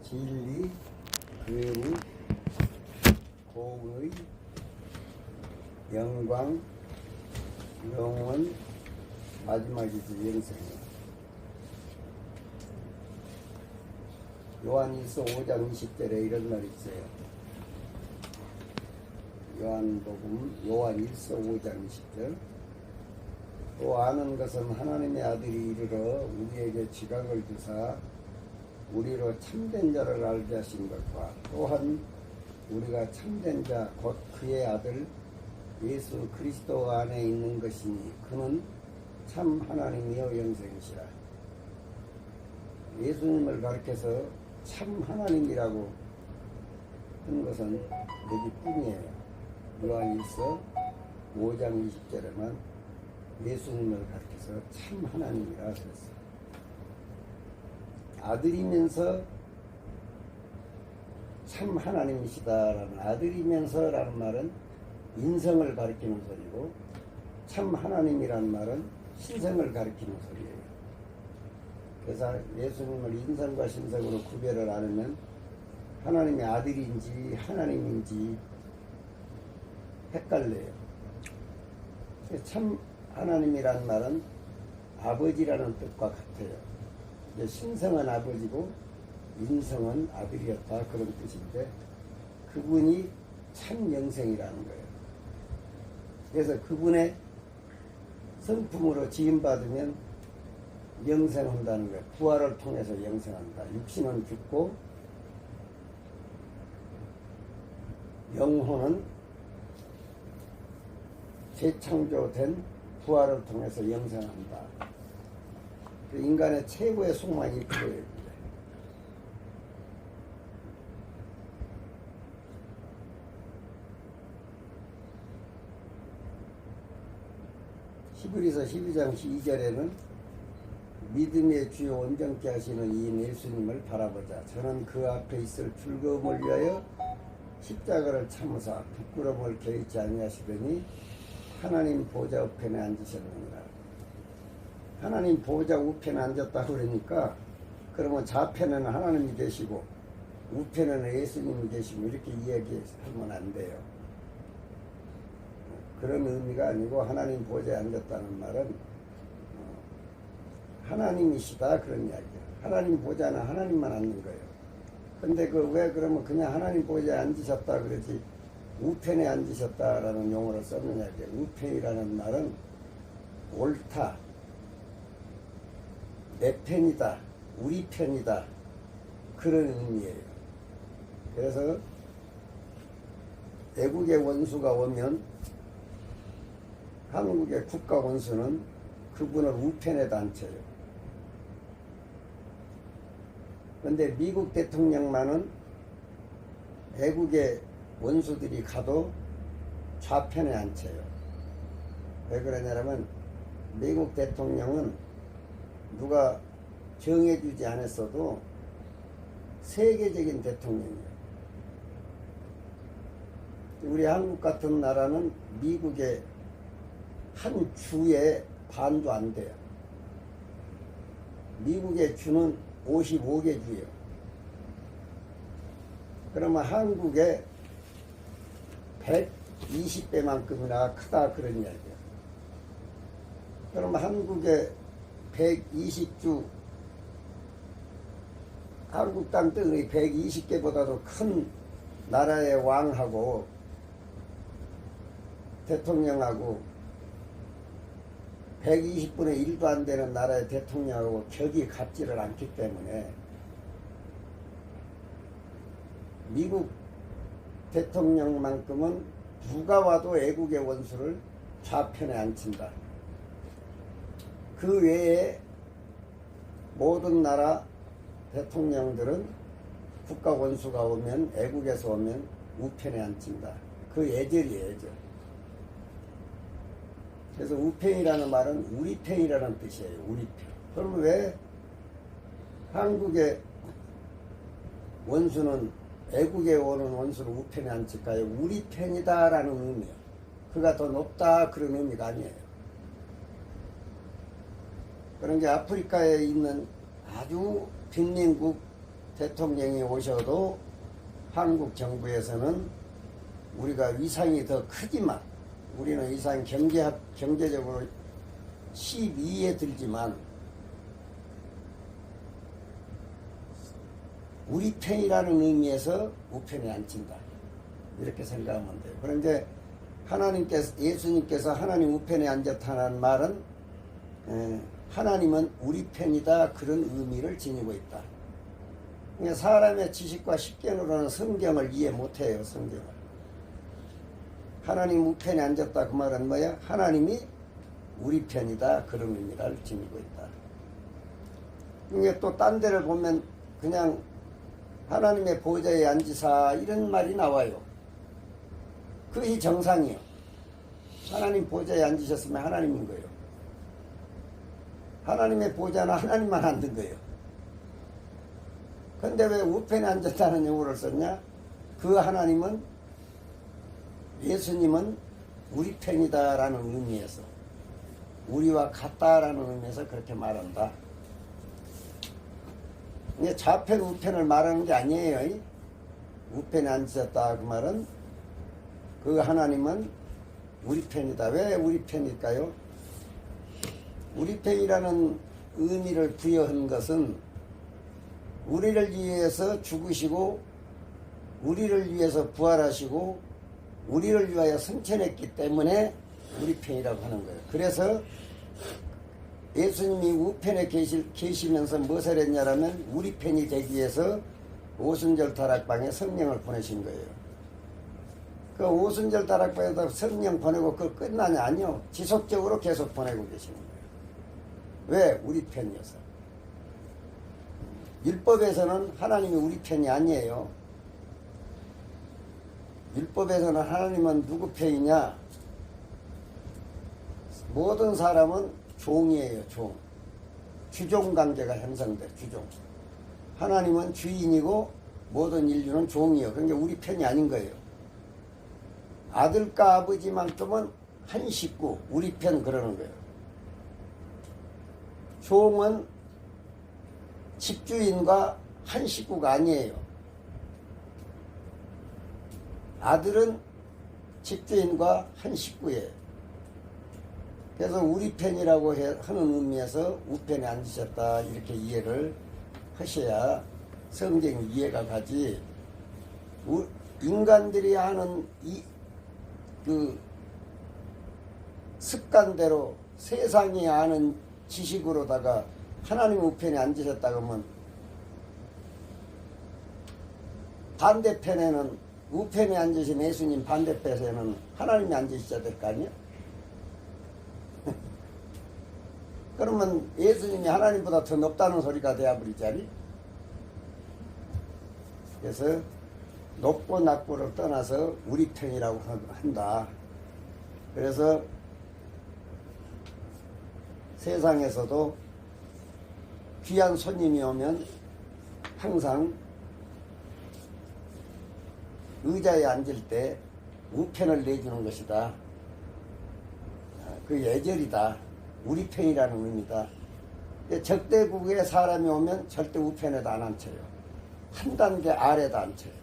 진리, 금, 공의, 영광, 영원, 마지막이지 영생이야. 요한일서 5장 20절에 이런 말이 있어요. 요한복음 요한일서 5장 20절. 또 아는 것은 하나님의 아들이 이르러 우리에게 지각을 주사 우리로 참된 자를 알게 하신 것과 또한 우리가 참된 자 곧 그의 아들 예수 그리스도 안에 있는 것이니 그는 참 하나님이요 영생이시라. 예수님을 가르쳐서 참 하나님이라고 한 것은 여기뿐이에요. 요한일서 5장 20절에만 예수님을 가르쳐서 참 하나님이라 그랬어요. 아들이면서 참 하나님이시다라는, 아들이면서라는 말은 인성을 가리키는 소리고 참 하나님이라는 말은 신성을 가리키는 소리예요. 그래서 예수님을 인성과 신성으로 구별을 안 하면 하나님의 아들인지 하나님인지 헷갈려요. 참 하나님이란 말은 아버지라는 뜻과 같아요. 신성은 아버지고 인성은 아들이었다, 그런 뜻인데 그분이 참 영생이라는 거예요. 그래서 그분의 성품으로 지음받으면 영생한다는 거예요. 부활을 통해서 영생한다. 육신은 죽고 영혼은 재창조된 부활을 통해서 영생한다. 인간의 최고의 속망이 그거예요. 히브리서 12장 2절에는 믿음의 주요 온전케 하시는 이 예수님을 바라보자. 저는 그 앞에 있을 즐거움을 위하여 십자가를 참으사 부끄러움을 개의치 아니하시더니 하나님 보좌 우편에 앉으셨느니라. 하나님 보좌 우편에 앉았다고 그러니까 그러면 좌편에는 하나님이 계시고 우편에는 예수님이 계시고 이렇게 이야기하면 안 돼요. 그런 의미가 아니고 하나님 보좌에 앉았다는 말은 하나님이시다, 그런 이야기예요. 하나님 보좌는 하나님만 앉는 거예요. 근데 왜 그러면 그냥 하나님 보좌에 앉으셨다 그러지 우편에 앉으셨다라는 용어를 썼느냐. 우편이라는 말은 옳다, 내 편이다, 우리 편이다, 그런 의미예요. 그래서 외국의 원수가 오면 한국의 국가 원수는 그분을 우편에다 앉혀요. 그런데 미국 대통령만은 외국의 원수들이 가도 좌편에 앉혀요. 왜 그러냐면 미국 대통령은 누가 정해주지 않았어도 세계적인 대통령이에요. 우리 한국 같은 나라는 미국의 한 주의 반도 안 돼요. 미국의 주는 55개 주예요. 그러면 한국의 120배만큼이나 크다, 그런 이야기예요. 그러면 한국의 120주, 한국 땅 땅의 120개보다도 큰 나라의 왕하고 대통령하고 120분의 1도 안 되는 나라의 대통령하고 격이 같지를 않기 때문에 미국 대통령만큼은 누가 와도 애국의 원수를 좌편에 앉힌다. 그 외에 모든 나라 대통령들은 국가 원수가 오면, 애국에서 오면 우편에 앉힌다. 그 예절이에요, 예절. 그래서 우편이라는 말은 우리 편이라는 뜻이에요. 우리 편. 그럼 왜 한국의 원수는 애국에 오는 원수를 우편에 앉힐까요? 우리 편이다라는 의미예요. 그가 더 높다, 그런 의미가 아니에요. 그런 게 아프리카에 있는 아주 빈민국 대통령이 오셔도 한국 정부에서는 우리가 위상이 더 크지만, 우리는 위상 경제적으로 12위에 들지만 우리 편이라는 의미에서 우편에 앉힌다, 이렇게 생각하면 돼요. 그런데 예수님께서 하나님 우편에 앉았다는 말은 하나님은 우리 편이다, 그런 의미를 지니고 있다. 그러니까 사람의 지식과 식견으로는 성경을 이해 못해요. 성경을. 하나님 우편에 앉았다 그 말은 뭐야? 하나님이 우리 편이다, 그런 의미를 지니고 있다. 이게 또 딴 데를 보면 그냥 하나님의 보좌에 앉으사 이런 말이 나와요. 그것이 정상이에요. 하나님 보좌에 앉으셨으면 하나님인 거예요. 하나님의 보좌는 하나님만 앉은 거예요. 근데 왜 우편에 앉았다는 용어를 썼냐? 그 하나님은, 예수님은 우리 편이다라는 의미에서, 우리와 같다라는 의미에서 그렇게 말한다. 이게 좌편 우편을 말하는 게 아니에요. 우편에 앉으셨다 그 말은 그 하나님은 우리 편이다. 왜 우리 편일까요? 우리 편이라는 의미를 부여한 것은 우리를 위해서 죽으시고 우리를 위해서 부활하시고 우리를 위하여 승천했기 때문에 우리 편이라고 하는 거예요. 그래서 예수님이 우편에 계시면서 무엇을 했냐라면 우리 편이 되기 위해서 오순절 다락방에 성령을 보내신 거예요. 그 오순절 다락방에다 성령 보내고 그걸 끝나냐? 아니요. 지속적으로 계속 보내고 계시는 거예요. 왜? 우리 편이어서. 율법에서는 하나님이 우리 편이 아니에요. 율법에서는 하나님은 누구 편이냐? 모든 사람은 종이에요. 종. 주종 관계가 형성돼. 주종. 하나님은 주인이고 모든 인류는 종이에요. 그러니까 우리 편이 아닌 거예요. 아들과 아버지만큼은 한 식구, 우리 편 그러는 거예요. 종은 집주인과 한 식구가 아니에요. 아들은 집주인과 한 식구예요. 그래서 우리 편이라고 하는 의미에서 우편에 앉으셨다, 이렇게 이해를 하셔야 성경이 이해가 가지. 인간들이 하는 그 습관대로 세상이 아는 지식으로다가 하나님 우편에 앉으셨다 그러면 반대편에는, 우편에 앉으신 예수님 반대편에는 하나님이 앉으셔야 될 거 아니에요? 그러면 예수님이 하나님보다 더 높다는 소리가 되어버리지. 그래서 높고 낮고를 떠나서 우리 편이라고 한다. 그래서 세상에서도 귀한 손님이 오면 항상 의자에 앉을 때 우편을 내주는 것이다. 그 예절이다. 우리 편이라는 의미다. 적대국에 사람이 오면 절대 우편에도 안 앉혀요. 한 단계 아래다 앉혀요.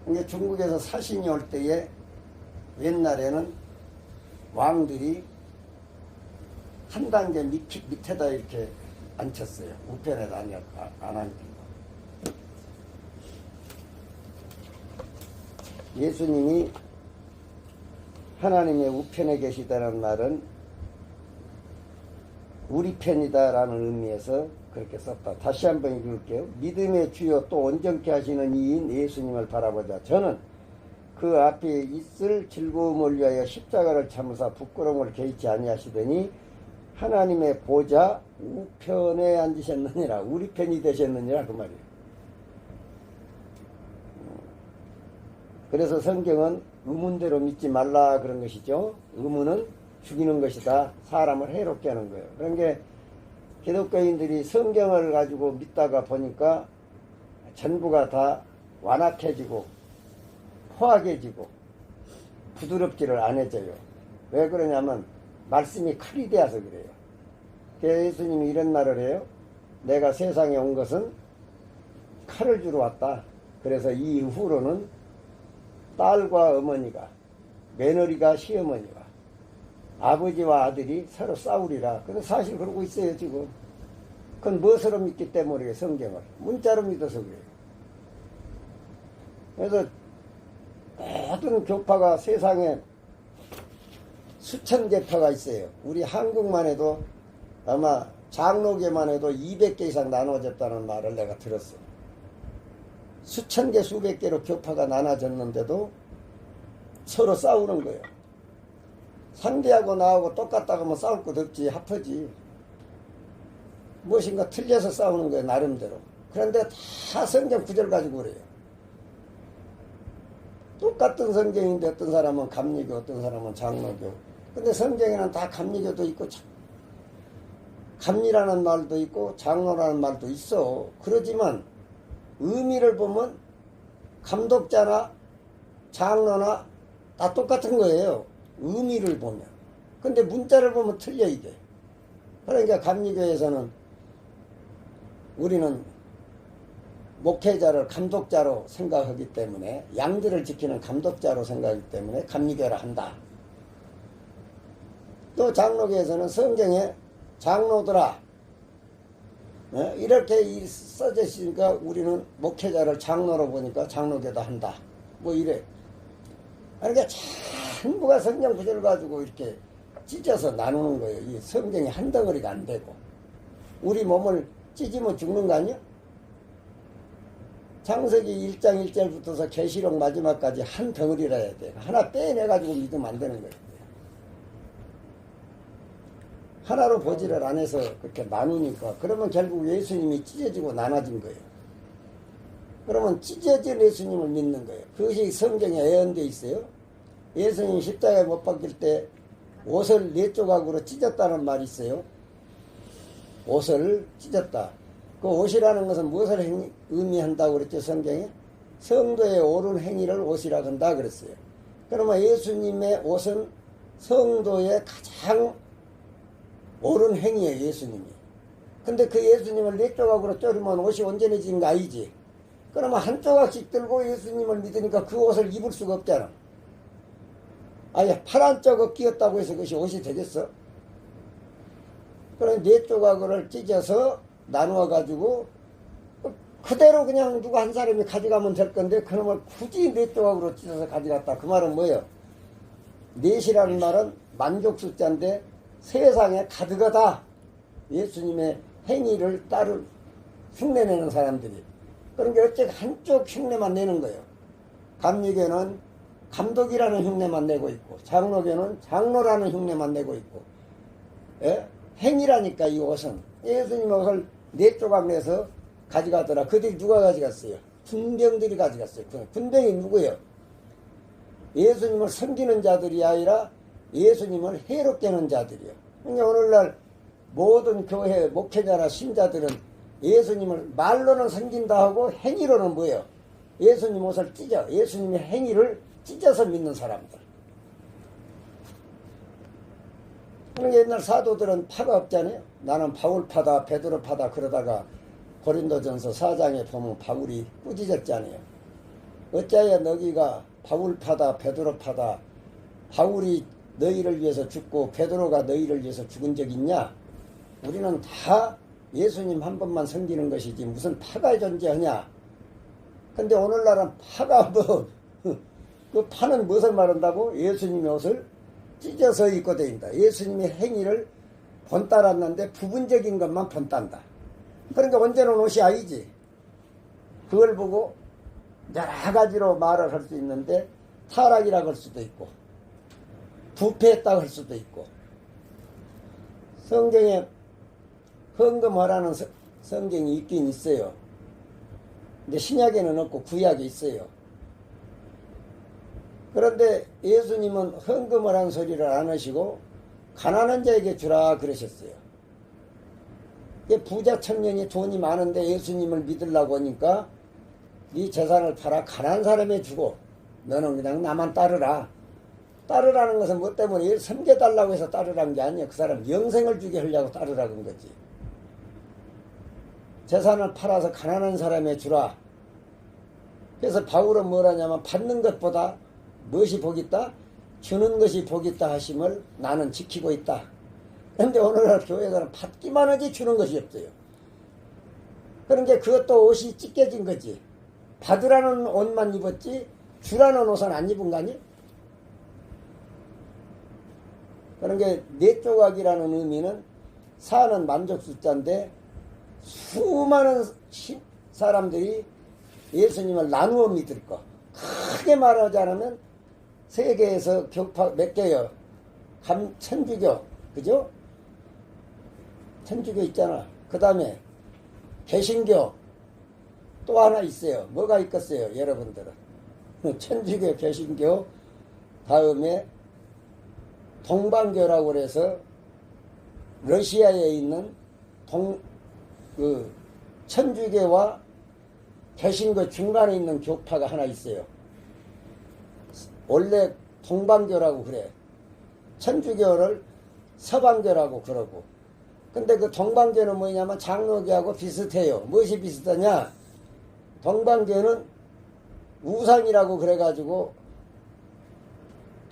그러니까 중국에서 사신이 올 때에 옛날에는 왕들이 한 단계 밑에다 이렇게 앉혔어요. 우편에도 안 앉히고. 예수님이 하나님의 우편에 계시다는 말은 우리 편이다라는 의미에서 그렇게 썼다. 다시 한번 읽을게요. 믿음의 주요 또 온전케 하시는 이인 예수님을 바라보자. 저는 그 앞에 있을 즐거움을 위하여 십자가를 참으사 부끄러움을 개의치 아니하시더니 하나님의 보좌 우편에 앉으셨느니라. 우리 편이 되셨느니라 그 말이에요. 그래서 성경은 의문대로 믿지 말라 그런 것이죠. 의문은 죽이는 것이다. 사람을 해롭게 하는 거예요. 그런 게 기독교인들이 성경을 가지고 믿다가 보니까 전부가 다 완악해지고 포악해지고 부드럽지를 않아져요. 왜 그러냐면 말씀이 칼이 되어서 그래요. 예수님이 이런 말을 해요. 내가 세상에 온 것은 칼을 주러 왔다. 그래서 이후로는 딸과 어머니가, 며느리가 시어머니가, 아버지와 아들이 서로 싸우리라. 그래서 사실 그러고 있어요 지금. 그건 무엇으로 믿기 때문에 성경을 문자로 믿어서 그래요. 그래서 모든 교파가 세상에 수천 개파가 있어요. 우리 한국만 해도 아마 장로교만 해도 200개 이상 나눠졌다는 말을 내가 들었어. 수천 개 수백 개로 교파가 나눠졌는데도 서로 싸우는 거예요. 상대하고 나하고 똑같다고 하면 싸울 것 없지, 합하지. 무엇인가 틀려서 싸우는 거예요, 나름대로. 그런데 다 성경 구절 가지고 그래요. 똑같은 성경인데 어떤 사람은 감리교, 어떤 사람은 장로교. 근데 성경에는 다 감리교도 있고 감리라는 말도 있고 장로라는 말도 있어. 그러지만 의미를 보면 감독자나 장로나 다 똑같은 거예요. 의미를 보면. 근데 문자를 보면 틀려 이게. 그러니까 감리교에서는 우리는 목회자를 감독자로 생각하기 때문에 양들을 지키는 감독자로 생각하기 때문에 감리교라 한다. 또 장로교에서는 성경에 장로들아 이렇게 써져 있으니까 우리는 목회자를 장로로 보니까 장로교다 한다. 뭐 이래. 그러니까 전부가 성경 구절 가지고 이렇게 찢어서 나누는 거예요. 이 성경이 한 덩어리가 안 되고. 우리 몸을 찢으면 죽는 거 아니야? 창세기 1장 1절부터서 계시록 마지막까지 한 덩어리라 해야 돼. 하나 빼내가지고 믿으면 안 되는 거예요. 하나로 보지를 안 해서 그렇게 나누니까 그러면 결국 예수님이 찢어지고 나눠진 거예요. 그러면 찢어진 예수님을 믿는 거예요. 그것이 성경에 예언되어 있어요. 예수님 십자가에 못 박힐 때 옷을 4조각으로 찢었다는 말이 있어요. 옷을 찢었다. 그 옷이라는 것은 무엇을 의미한다고 그랬죠, 성경에? 성도의 옳은 행위를 옷이라고 한다 그랬어요. 그러면 예수님의 옷은 성도의 가장 옳은 행위예요, 예수님이. 근데 그 예수님을 4조각으로 쪼르면 옷이 온전해진 거 아니지? 그러면 한 조각씩 들고 예수님을 믿으니까 그 옷을 입을 수가 없잖아. 아예 파란 조각 끼었다고 해서 그것이 옷이 되겠어? 그럼 4조각을 찢어서 나누어가지고 그대로 그냥 누가 한 사람이 가져가면 될 건데 그놈을 굳이 4조각으로 찢어서 가져갔다. 그 말은 뭐예요? 넷이라는 말은 만족 숫자인데 세상에 가득하다. 예수님의 행위를 따를 흉내내는 사람들이. 그러니까 어째 한쪽 흉내만 내는 거예요. 감리교는 감독이라는 흉내만 내고 있고 장로교는 장로라는 흉내만 내고 있고 행위라니까 이 옷은. 예수님 옷을 4조각 내서 가져가더라. 그들이 누가 가져갔어요? 군병들이 가져갔어요. 군병이 누구예요? 예수님을 섬기는 자들이 아니라 예수님을 해롭게 하는 자들이요. 그러니까 오늘날 모든 교회 목회자나 신자들은 예수님을 말로는 섬긴다 하고 행위로는 뭐예요? 예수님 옷을 찢어. 예수님의 행위를 찢어서 믿는 사람들. 그러니까 옛날 사도들은 파가 없잖아요. 나는 바울파다 베드로파다 그러다가 고린도전서 4장에 보면 바울이 꾸짖었잖아요. 어찌하여 너희가 바울파다 베드로파다 바울이 너희를 위해서 죽고 베드로가 너희를 위해서 죽은 적 있냐? 우리는 다 예수님 한 번만 섬기는 것이지 무슨 파가 존재하냐? 근데 오늘날은 파가 그 파는 무엇을 말한다고? 예수님의 옷을 찢어서 입고 다닌다. 예수님의 행위를 본따랐는데 부분적인 것만 본딴다. 그러니까 온전한 옷이 아니지. 그걸 보고 여러 가지로 말을 할 수 있는데 타락이라고 할 수도 있고 부패했다고 할 수도 있고. 성경에 헌금하라는 성경이 있긴 있어요. 근데 신약에는 없고 구약에 있어요. 그런데 예수님은 헌금을 한 소리를 안 하시고 가난한 자에게 주라 그러셨어요. 부자 청년이 돈이 많은데 예수님을 믿으려고 하니까 네 재산을 팔아 가난한 사람에 주고 너는 그냥 나만 따르라. 따르라는 것은 뭐 때문에 섬겨달라고 해서 따르라는 게 아니야. 그 사람 영생을 주게 하려고 따르라는 거지. 재산을 팔아서 가난한 사람에 주라. 그래서 바울은 뭐라냐면 받는 것보다 무엇이 복이 있다? 주는 것이 복이 있다 하심을 나는 지키고 있다. 그런데 오늘날 교회들은 받기만 하지 주는 것이 없어요. 그러니까 그것도 옷이 찢겨진 거지. 받으라는 옷만 입었지 주라는 옷은 안 입은 거 아니? 그러니까 네 조각이라는 의미는 사는 만족 숫자인데 수많은 사람들이 예수님을 나누어 믿을 거. 크게 말하지 않으면 세계에서 교파 몇 개요? 천주교, 그죠? 천주교 있잖아. 그 다음에 개신교 또 하나 있어요. 뭐가 있겠어요, 여러분들은? 천주교, 개신교, 다음에 동방교라고 그래서 러시아에 있는 천주교와 개신교 중간에 있는 교파가 하나 있어요. 원래 동방교라고 그래. 천주교를 서방교라고 그러고. 근데 그 동방교는 뭐냐면 장로교하고 비슷해요. 무엇이 비슷하냐? 동방교는 우상이라고 그래가지고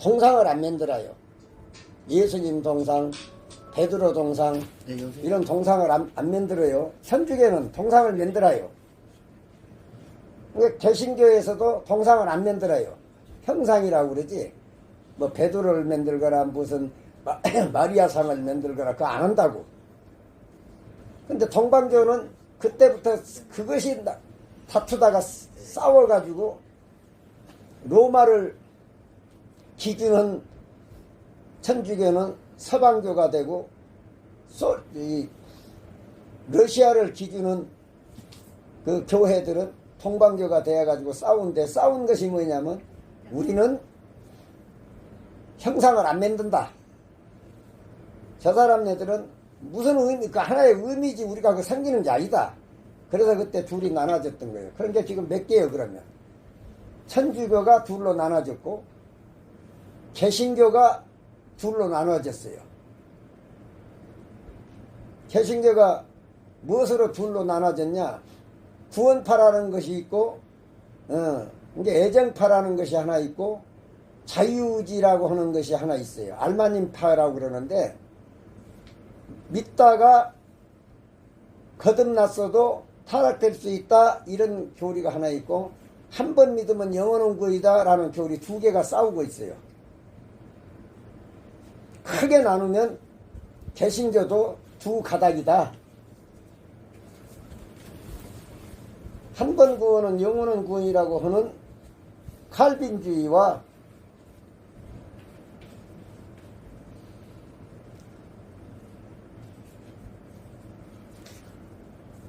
동상을 안 만들어요. 예수님 동상, 베드로 동상, 이런 동상을 안 만들어요. 천주교는 동상을 만들어요. 개신교에서도 동상을 안 만들어요. 형상이라고 그러지. 뭐 베드로를 만들거나 무슨 마리아상을 만들거나 그거 안 한다고. 근데 동방교는 그때부터 그것이 다투다가 싸워가지고 로마를 기준은 천주교는 서방교가 되고 러시아를 기준은 그 교회들은 동방교가 되어가지고 싸우는데 싸운 것이 뭐냐면 우리는 형상을 안 만든다. 저 사람네들은 무슨 의미, 그 하나의 의미지 우리가 그 생기는 게 아니다. 그래서 그때 둘이 나눠졌던 거예요. 그러니까 지금 몇 개예요, 그러면? 천주교가 둘로 나눠졌고, 개신교가 둘로 나눠졌어요. 개신교가 무엇으로 둘로 나눠졌냐? 구원파라는 것이 있고, 이게 애정파라는 것이 하나 있고, 자유지라고 하는 것이 하나 있어요. 알마님파라고 그러는데, 믿다가 거듭났어도 타락될 수 있다 이런 교리가 하나 있고 한 번 믿으면 영원한 구이다 라는 교리 두 개가 싸우고 있어요. 크게 나누면 개신교도 두 가닥이다. 한 번 구원은 영원한 구원이라고 하는 칼빈주의와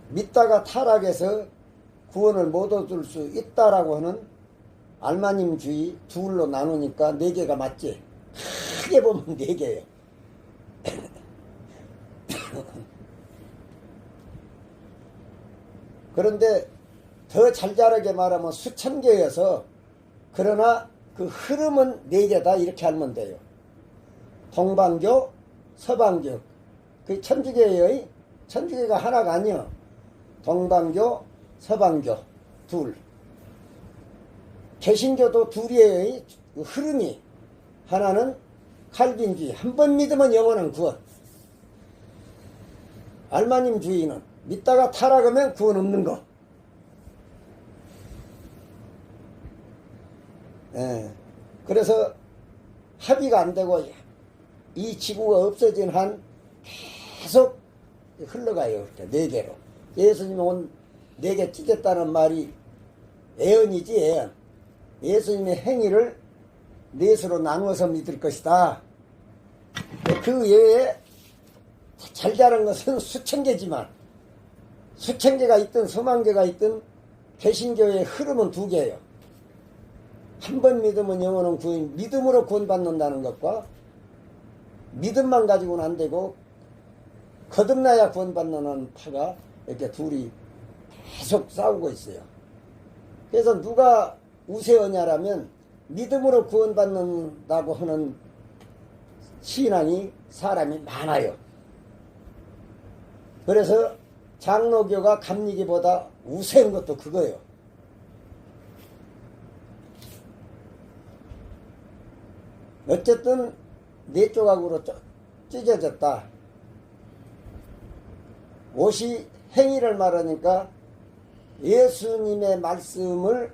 믿다가 타락해서 구원을 못 얻을 수 있다라고 하는 알마님주의 둘로 나누니까 네 개가 맞지. 크게 보면 네 개예요. 그런데 더 잘자르게 말하면 수천 개여서 그러나 그 흐름은 네 개다 이렇게 알면 돼요. 동방교, 서방교. 그 천주교예요. 천주교가 하나가 아니요. 동방교, 서방교 둘. 개신교도 둘이에요. 그 흐름이. 하나는 칼빈주의. 한 번 믿으면 영원한 구원. 알마님주의는 믿다가 타락하면 구원 없는 거. 예. 그래서 합의가 안 되고 이 지구가 없어진 한 계속 흘러가요. 이렇게 네 개로. 예수님이 온 네 개 찢었다는 말이 애언이지 애언. 예수님의 행위를 넷으로 나누어서 믿을 것이다. 그 외에 잘 자란 것은 수천 개지만 수천 개가 있든 수만 개가 있든 개신교의 흐름은 두 개예요. 한 번 믿으면 영원한 구원, 믿음으로 구원받는다는 것과 믿음만 가지고는 안 되고 거듭나야 구원받는 파가 이렇게 둘이 계속 싸우고 있어요. 그래서 누가 우세하냐라면 믿음으로 구원받는다고 하는 신앙이 사람이 많아요. 그래서 장로교가 감리교보다 우세한 것도 그거예요. 어쨌든 네 조각으로 찢어졌다. 옷이 행위를 말하니까 예수님의 말씀을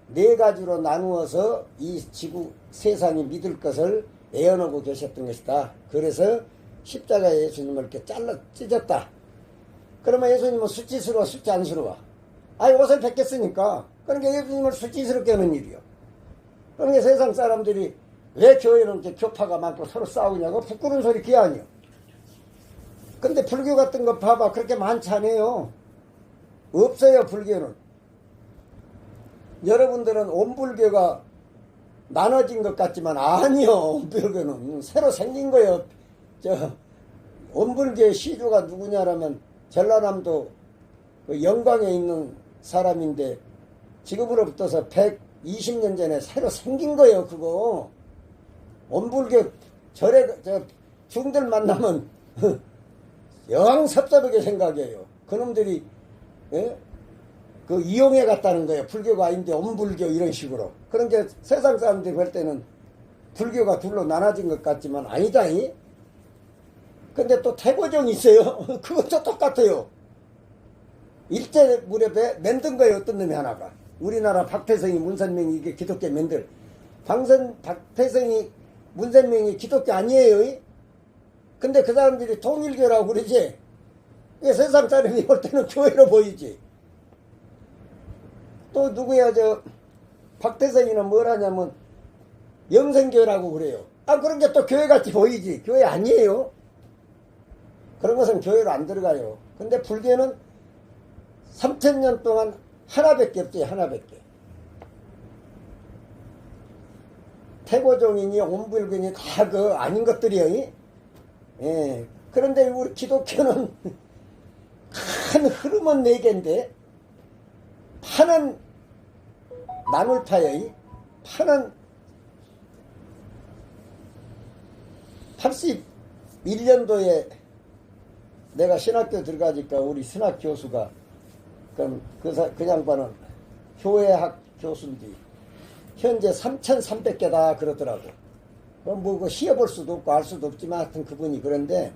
네 가지로 나누어서 이 지구 세상이 믿을 것을 애언하고 계셨던 것이다. 그래서 십자가에 예수님을 이렇게 잘라 찢었다. 그러면 예수님은 수치스러워, 수치 안스러워? 아니, 옷을 벗겼으니까. 그러니까 예수님을 수치스럽게 하는 일이요. 그러니까 세상 사람들이 왜 교회는 이렇게 교파가 많고 서로 싸우냐고 부끄러운 소리 그게 아니요. 근데 불교 같은 거 봐봐. 그렇게 많지 않아요. 없어요, 불교는. 여러분들은 온불교가 나눠진 것 같지만 아니요. 온불교는 새로 생긴 거예요. 온불교의 시주가 누구냐라면 전라남도 그 영광에 있는 사람인데 지금으로부터서 120년 전에 새로 생긴 거예요. 그거 온불교 중들 만나면 영 섭섭하게 생각해요. 그놈들이 그 이용해 갔다는 거예요. 불교가 아닌데 온불교 이런 식으로. 그러니까 세상 사람들이 볼 때는 불교가 둘로 나눠진 것 같지만 아니다니. 근데 또 태고정이 있어요. 그것도 똑같아요. 일제 무렵에 만든 거예요. 어떤 놈이 하나가. 우리나라 박태성이 문선명이 이게 기독교 만들. 박태성이 문선명이 기독교 아니에요. 근데 그 사람들이 통일교라고 그러지. 이게 세상 사람이 볼 때는 교회로 보이지. 또 누구야 박태성이는 뭘 하냐면 영생교라고 그래요. 아 그런 게 또 교회같이 보이지. 교회 아니에요. 그런 것은 교회로 안 들어가요. 근데 불교는 3000년 동안 하나밖에 없지. 하나밖에. 태고종이니 온불교니 다 그 아닌 것들이요. 예. 그런데 우리 기독교는 큰 흐름은 네 개인데 파는 나눌파요. 파는 81년도에 내가 신학교 들어가니까 우리 신학 교수가 그럼 그 양반은 교회학 교수인데 현재 3,300개다 그러더라고. 그럼 뭐 그거 시어볼 수도 없고 알 수도 없지만 하여튼 그분이 그런데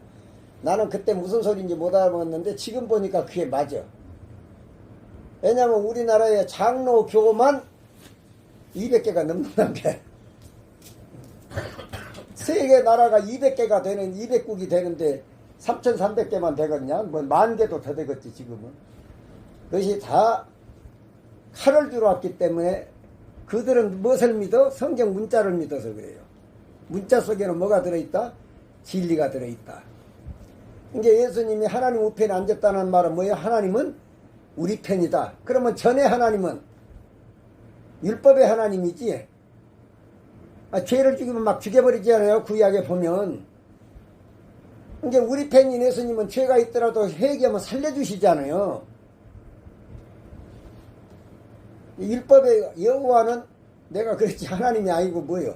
나는 그때 무슨 소리인지 못 알아먹었는데 지금 보니까 그게 맞아. 왜냐면 우리나라의 장로교만 200개가 넘는다는 게 세계 나라가 200개가 되는 200국이 되는데 3,300개만 되겠냐? 뭐 10,000개도 더 되겠지 지금은. 그것이 다 칼을 주러 왔기 때문에 그들은 무엇을 믿어? 성경 문자를 믿어서 그래요. 문자 속에는 뭐가 들어있다? 진리가 들어있다. 이제 예수님이 하나님 우편에 앉았다는 말은 뭐예요? 하나님은 우리 편이다. 그러면 전에 하나님은 율법의 하나님이지. 죄를 죽이면 막 죽여버리지 않아요? 구약에 보면. 이제 우리 편인 예수님은 죄가 있더라도 회개하면 살려주시잖아요. 율법의 여호와는 내가 그랬지 하나님이 아니고 뭐예요?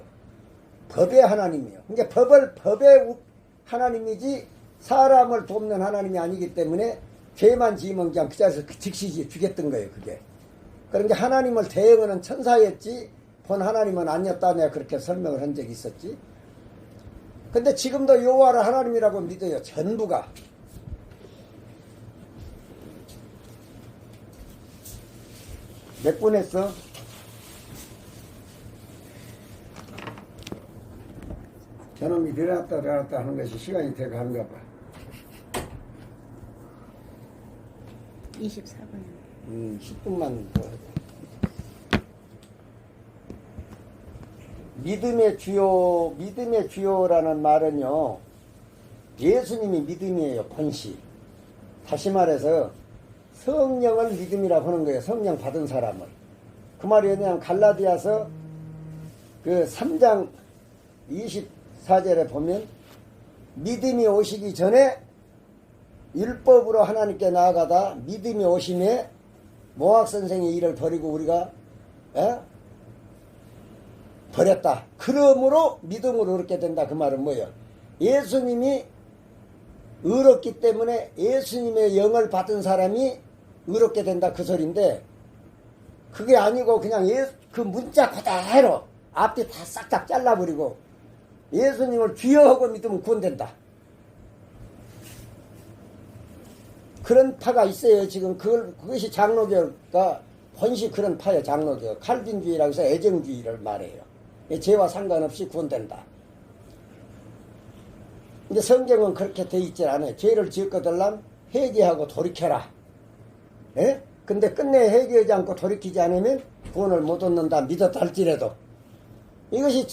법의 하나님이요. 그러니까 법의 하나님이지 사람을 돕는 하나님이 아니기 때문에 죄만 지으면 그냥 그 자리에서 즉시 죽였던 거예요. 그게. 그러니까 하나님을 대응하는 천사였지 본 하나님은 아니었다. 내가 그렇게 설명을 한 적이 있었지. 근데 지금도 여호와를 하나님이라고 믿어요. 전부가. 몇 분 했어? 저놈이 내려놨다 하는 것이 시간이 돼 가는가 봐. 24분. 10분만 더 하자. 믿음의 주요라는 말은요, 예수님이 믿음이에요, 본시. 다시 말해서 성령을 믿음이라고 하는 거예요, 성령 받은 사람을. 그 말이 왜냐하면 갈라디아서 그 3장 24절에 보면 믿음이 오시기 전에 율법으로 하나님께 나아가다 믿음이 오심에 모학선생의 일을 버리고 우리가 버렸다. 그러므로 믿음으로 얻게 된다. 그 말은 뭐예요? 예수님이 의롭기 때문에 예수님의 영을 받은 사람이 의롭게 된다. 그 소리인데 그게 아니고 그냥 그 문자 그대로 앞뒤 다 싹싹 잘라버리고 예수님을 주여하고 믿으면 구원된다. 그런 파가 있어요. 지금 그것이 장로교가 본시 그런 파예요. 장로교. 칼빈주의라고 해서 애정주의를 말해요. 죄와 상관없이 구원된다. 근데 성경은 그렇게 돼 있질 않아요. 죄를 지었거들람 회개하고 돌이켜라. 예? 근데 끝내 회개하지 않고 돌이키지 않으면 구원을 못 얻는다. 믿었다 할지라도. 이것이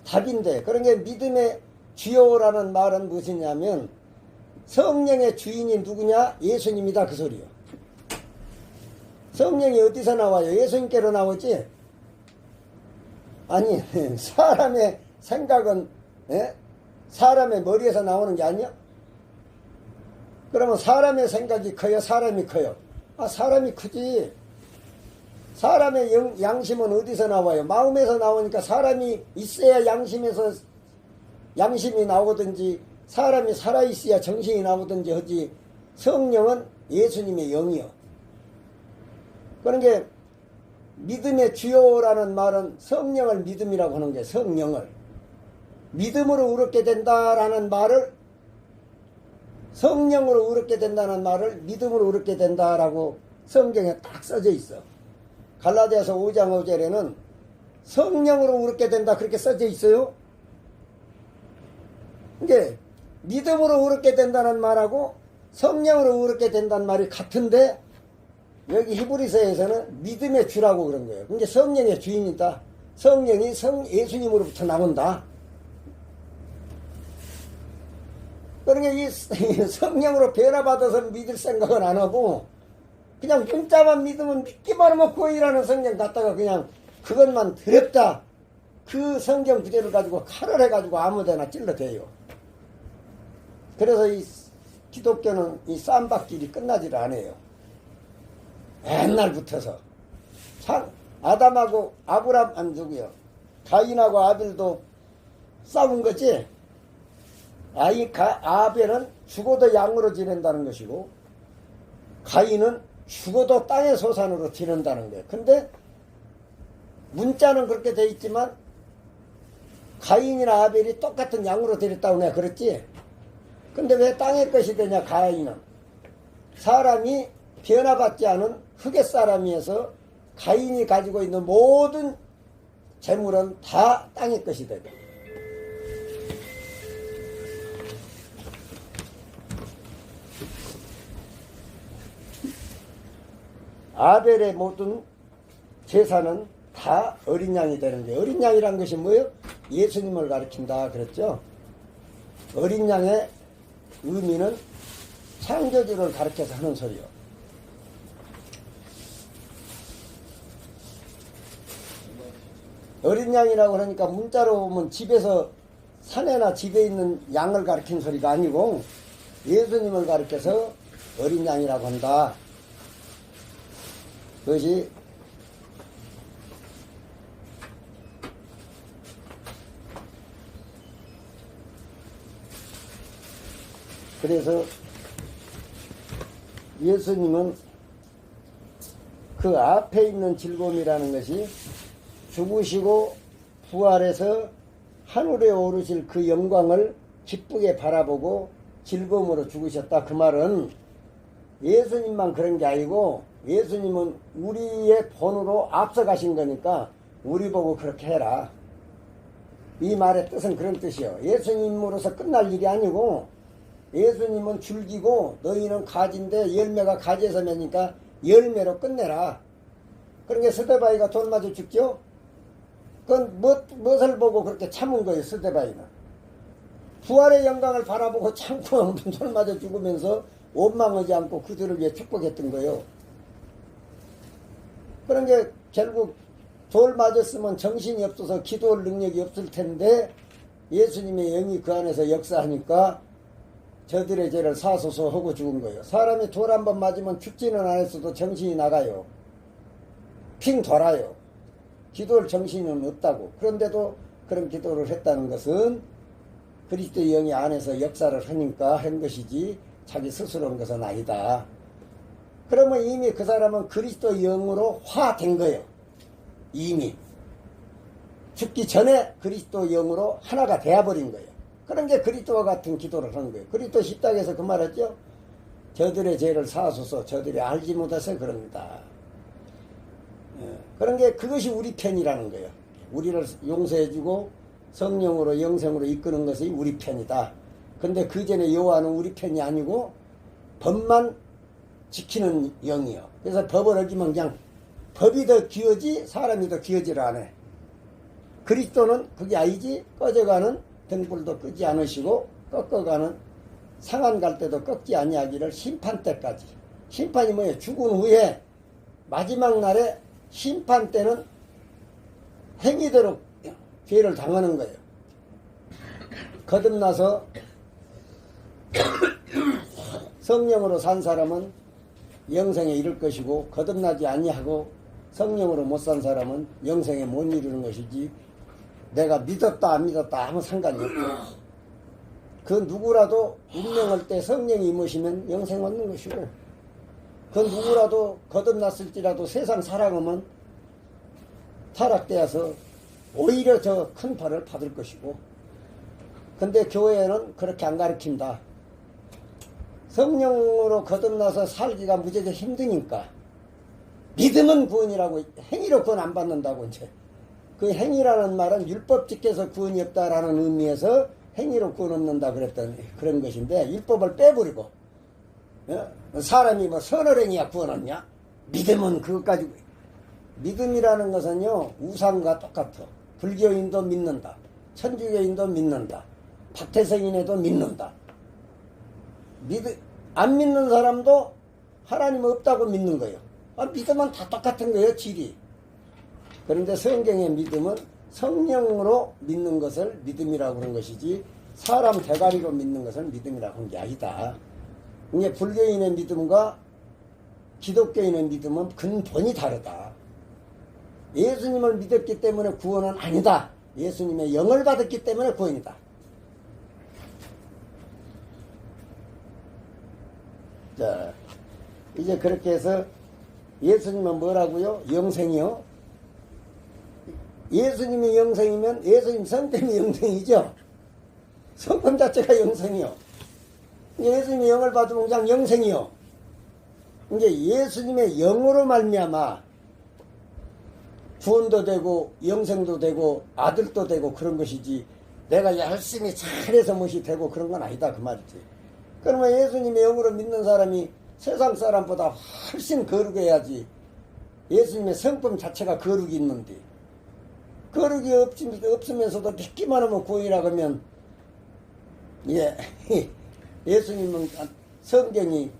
답인데, 그런 게 믿음의 주요라는 말은 무엇이냐면 성령의 주인이 누구냐? 예수님이다, 그 소리요. 성령이 어디서 나와요? 예수님께로 나오지? 아니, 사람의 생각은, 예? 사람의 머리에서 나오는 게 아니야? 그러면 사람의 생각이 커요? 사람이 커요? 아, 사람이 크지. 사람의 양심은 어디서 나와요? 마음에서 나오니까 사람이 있어야 양심이 나오든지, 사람이 살아있어야 정신이 나오든지 하지. 성령은 예수님의 영이요. 그런 게 믿음의 주요라는 말은 성령을 믿음이라고 하는 게, 성령을 믿음으로 의롭게 된다라는 말을, 성령으로 의롭게 된다는 말을 믿음으로 의롭게 된다라고 성경에 딱 써져 있어. 갈라디아서 5장 5절에는 성령으로 의롭게 된다 그렇게 써져 있어요. 이게 믿음으로 의롭게 된다는 말하고 성령으로 의롭게 된다는 말이 같은데, 여기 히브리서에서는 믿음의 주라고 그런 거예요. 그게 성령의 주인이다. 성령이 예수님으로부터 나온다. 그러니까 이 성령으로 변화받아서 믿을 생각은 안 하고 그냥 문자만 믿으면 믿기만 하면 구원이라는 성경 갖다가 그냥 그것만 드렸다. 그 성경 구절을 가지고 칼을 해가지고 아무데나 찔러대요. 그래서 이 기독교는 이 쌈박질이 끝나지를 않아요. 옛날부터서 아담하고 아브람 안 누구요? 가인하고 아벨도 싸운 거지. 아벨은 죽어도 양으로 지낸다는 것이고 가인은 죽어도 땅의 소산으로 지낸다는 거예요. 근데 문자는 그렇게 돼 있지만 가인이나 아벨이 똑같은 양으로 드렸다고 내가 그랬지. 근데 왜 땅의 것이 되냐? 가인은 사람이 변화받지 않은 흙의 사람이어서 가인이 가지고 있는 모든 재물은 다 땅의 것이 되고, 아벨의 모든 제사는 다 어린 양이 되는 거예요. 어린 양이란 것이 뭐예요? 예수님을 가리킨다 그랬죠. 어린 양의 의미는 창조주를 가르쳐서 하는 소리요. 어린 양이라고 그러니까 문자로 보면 집에서 산에나 집에 있는 양을 가리킨 소리가 아니고 예수님을 가리켜서 어린 양이라고 한다. 그것이 그래서 예수님은 그 앞에 있는 즐거움이라는 것이 죽으시고 부활해서 하늘에 오르실 그 영광을 기쁘게 바라보고 즐거움으로 죽으셨다. 그 말은 예수님만 그런 게 아니고 예수님은 우리의 본으로 앞서가신 거니까 우리 보고 그렇게 해라. 이 말의 뜻은 그런 뜻이요. 예수님으로서 끝날 일이 아니고 예수님은 줄기고 너희는 가지인데 열매가 가지에서 매니까 열매로 끝내라. 그러니까 스데바이가 돌 맞아 죽죠? 그건 무엇을 보고 그렇게 참은 거예요, 스데바이는. 부활의 영광을 바라보고 참고 돌 맞아 죽으면서 원망하지 않고 그들을 위해 축복했던 거예요. 그런 게 결국 돌 맞았으면 정신이 없어서 기도할 능력이 없을 텐데 예수님의 영이 그 안에서 역사하니까 저들의 죄를 사소서 하고 죽은 거예요. 사람이 돌 한 번 맞으면 죽지는 않았어도 정신이 나가요. 핑 돌아요. 기도할 정신은 없다고. 그런데도 그런 기도를 했다는 것은 그리스도의 영이 안에서 역사를 하니까 한 것이지 자기 스스로 한 것은 아니다. 그러면 이미 그 사람은 그리스도의 영으로 화된 거예요. 이미. 죽기 전에 그리스도 영으로 하나가 되어버린 거예요. 그런 게 그리스도와 같은 기도를 하는 거예요. 그리스도 십자가에서 그 말했죠. 저들의 죄를 사하소서 저들이 알지 못해서 그럽니다. 그런 게 그것이 우리 편이라는 거예요. 우리를 용서해주고 성령으로 영생으로 이끄는 것이 우리 편이다. 근데 그 전에 여호와는 우리 편이 아니고 법만 지키는 영이요. 그래서 법을 어기면 그냥 법이 더 기어지 사람이 더 기어지를 안 해. 그리스도는 그게 아니지. 꺼져가는 등불도 끄지 않으시고 꺾어가는 상한 갈 때도 꺾지 아니하기를 심판 때까지. 심판이 뭐예요? 죽은 후에 마지막 날에 심판 때는 행위대로 죄를 당하는 거예요. 거듭나서 성령으로 산 사람은 영생에 이를 것이고 거듭나지 아니하고 성령으로 못 산 사람은 영생에 못 이루는 것이지 내가 믿었다 안 믿었다 아무 상관이 없고 그 누구라도 운명할 때 성령이 임으시면 영생 얻는 것이고 그 누구라도 거듭났을지라도 세상 살아가면 타락되어서 오히려 저 큰 벌을 받을 것이고 근데 교회는 그렇게 안 가르친다. 성령으로 거듭나서 살기가 무지하게 힘드니까 믿음은 구원이라고 행위로 구원 안 받는다고 이제 그 행위라는 말은 율법 지켜서 구원이 없다라는 의미에서 행위로 구원 얻는다 그랬던 그런 것인데 율법을 빼버리고 사람이 뭐 선을행위야 구원 얻냐? 믿음은 그것 가지고 믿음이라는 것은요 우상과 똑같아. 불교인도 믿는다. 천주교인도 믿는다. 박태성인에도 믿는다. 안 믿는 사람도 하나님 없다고 믿는 거예요. 믿음은 다 똑같은 거예요, 질이. 그런데 성경의 믿음은 성령으로 믿는 것을 믿음이라고 하는 것이지 사람 대가리로 믿는 것을 믿음이라고 하는 게 아니다. 이게 불교인의 믿음과 기독교인의 믿음은 근본이 다르다. 예수님을 믿었기 때문에 구원은 아니다. 예수님의 영을 받았기 때문에 구원이다. 자, 이제 그렇게 해서 예수님은 뭐라고요? 영생이요? 예수님이 영생이면 예수님 성품이 영생이죠? 성품 자체가 영생이요. 예수님의 영을 받으면 그냥 영생이요. 이제 예수님의 영으로 말미암아 구원도 되고 영생도 되고 아들도 되고 그런 것이지 내가 열심히 잘해서 무엇이 되고 그런 건 아니다 그 말이지. 그러면 예수님의 영으로 믿는 사람이 세상 사람보다 훨씬 거룩해야지. 해야지. 예수님의 성품 자체가 거룩이 있는데 거룩이 없으면서도 믿기만 하면 구원이라고 하면 예수님은 성경이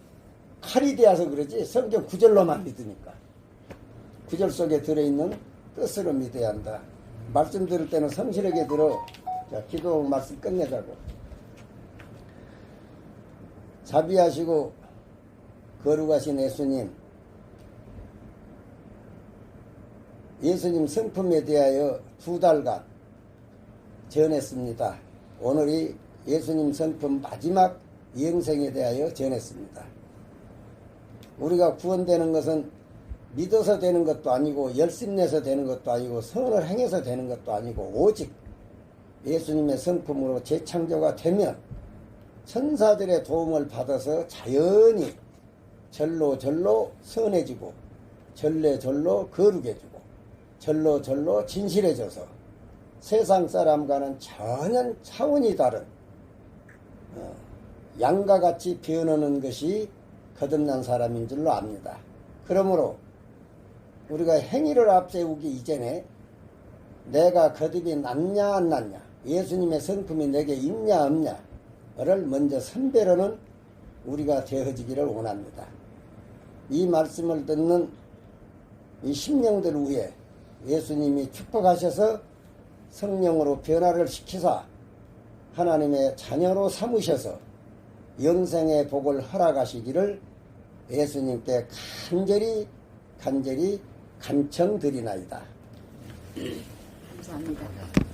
칼이 되어서 그러지 성경 구절로만 믿으니까 구절 속에 들어있는 뜻으로 믿어야 한다. 말씀 들을 때는 성실하게 들어. 자, 기도 말씀 끝내자고. 자비하시고 거룩하신 예수님, 예수님 성품에 대하여 2달간 전했습니다. 오늘이 예수님 성품 마지막 영생에 대하여 전했습니다. 우리가 구원되는 것은 믿어서 되는 것도 아니고 열심내서 되는 것도 아니고 선을 행해서 되는 것도 아니고 오직 예수님의 성품으로 재창조가 되면 천사들의 도움을 받아서 자연히 절로 선해지고 절로 거룩해지고 절로 진실해져서 세상 사람과는 전혀 차원이 다른 양과 같이 변하는 것이 거듭난 사람인 줄로 압니다. 그러므로 우리가 행위를 앞세우기 이전에 내가 거듭이 낫냐 안 낫냐, 예수님의 성품이 내게 있냐 없냐를 먼저 선별하는 우리가 되어지기를 원합니다. 이 말씀을 듣는 이 심령들 위에 예수님이 축복하셔서 성령으로 변화를 시키사 하나님의 자녀로 삼으셔서 영생의 복을 허락하시기를 예수님께 간절히 간청드리나이다. 감사합니다.